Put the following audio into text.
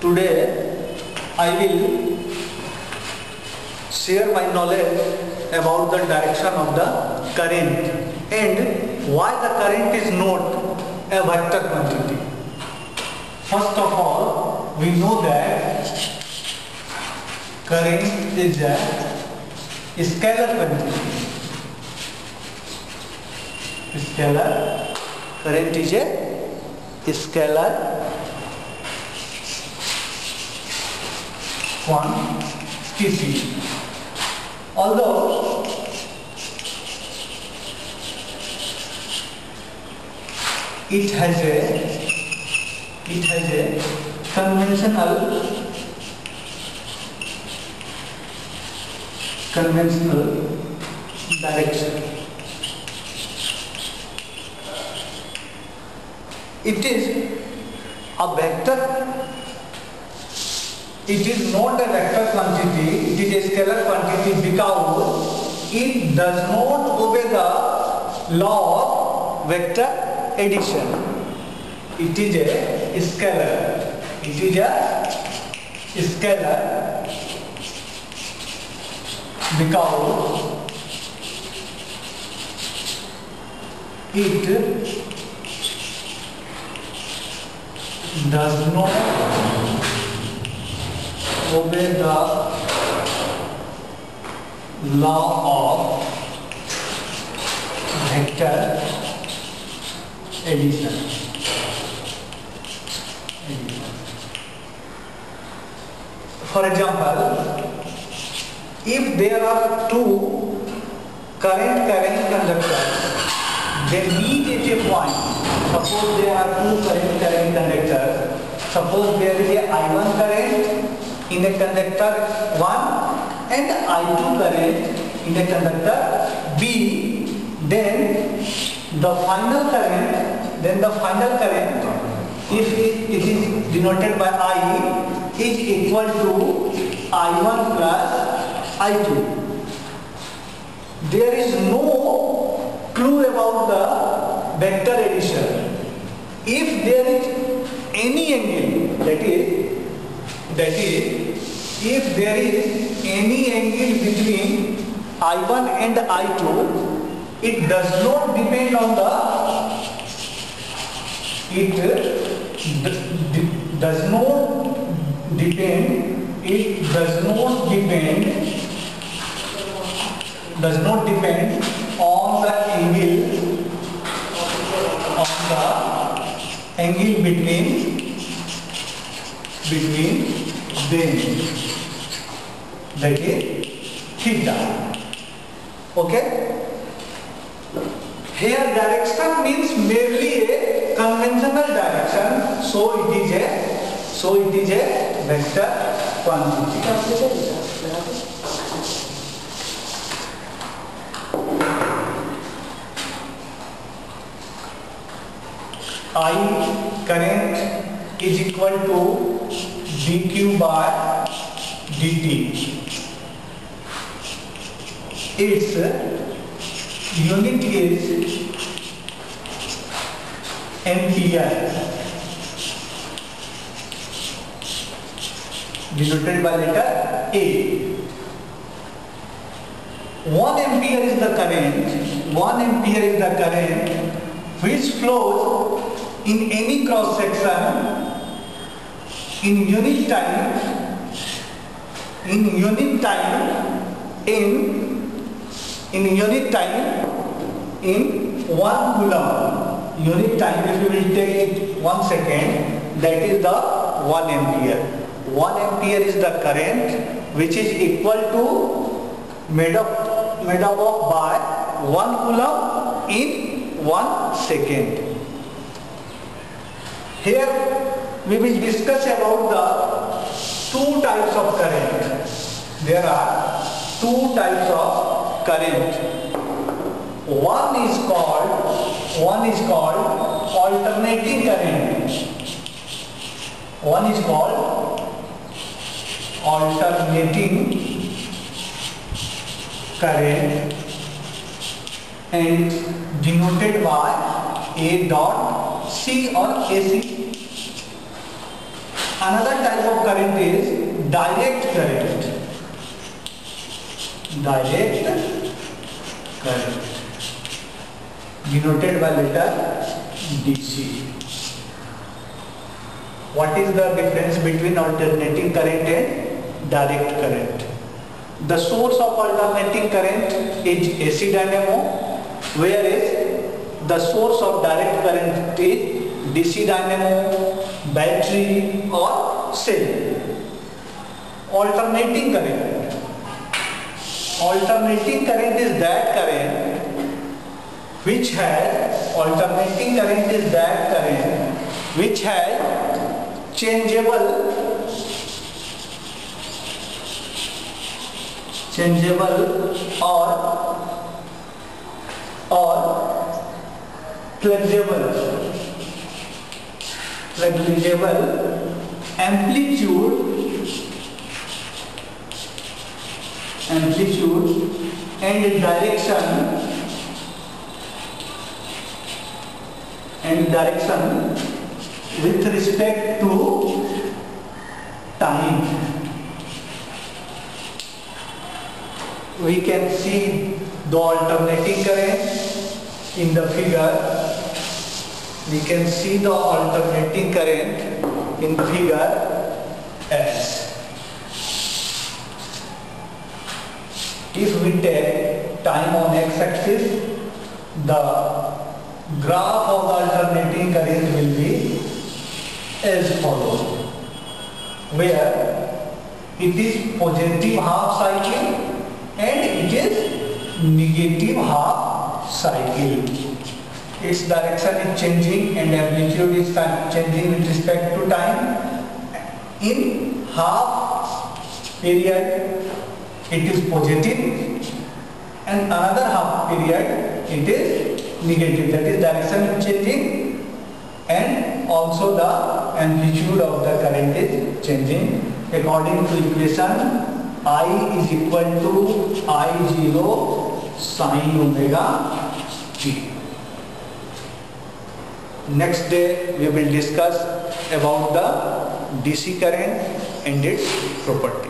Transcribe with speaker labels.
Speaker 1: Today I will share my knowledge about the direction of the current and why the current is not a vector quantity. First of all, we know that current is a scalar quantity. Current is a scalar quantity. Although it has a conventional direction. It is a vector. It is not a vector quantity, it is a scalar quantity because it does not obey the law of vector addition. It is a scalar. It is a scalar because it does not obey the law of vector addition. For example, if there are two current carrying conductors, they meet at a point. Suppose there are two current carrying conductors. Suppose there is a I1 current in a conductor 1 and I2 current in a conductor B, then the final current, if it is denoted by I, is equal to I1 plus I2. There is no clue about the vector addition. If there is any angle, that is, if there is any angle between I1 and I2, it does not depend on the angle between them, that is theta. Okay? Here direction means merely a conventional direction, so it is a vector quantity. I current is equal to dq by dt. Its unit is ampere, denoted by letter A. 1 ampere is the current which flows in any cross section in unit time in 1 coulomb. Unit time, if you will take it 1 second, that is the 1 ampere. 1 ampere is the current which is equal to made up of by 1 coulomb in 1 second. Here we will discuss about the two types of current. There are two types of current. One is called alternating current. One is called alternating current and denoted by A dot C or AC. Another type of current is direct current. Direct current, denoted by letter DC. What is the difference between alternating current and direct current? The source of alternating current is AC dynamo, whereas the source of direct current is DC dynamo, battery or cell. Alternating current. Alternating current is that current which has changeable or flexible amplitude and direction with respect to time. We can see the alternating current in the figure. We can see the alternating current in figure S. If we take time on x-axis, the graph of the alternating current will be as follows, where it is positive half cycle and it is negative half cycle. Its direction is changing and amplitude is changing with respect to time. In half period it is positive and another half period it is negative, that is direction is changing and also the amplitude of the current is changing according to equation I is equal to I0 sin omega t. Next day we will discuss about the DC current and its property.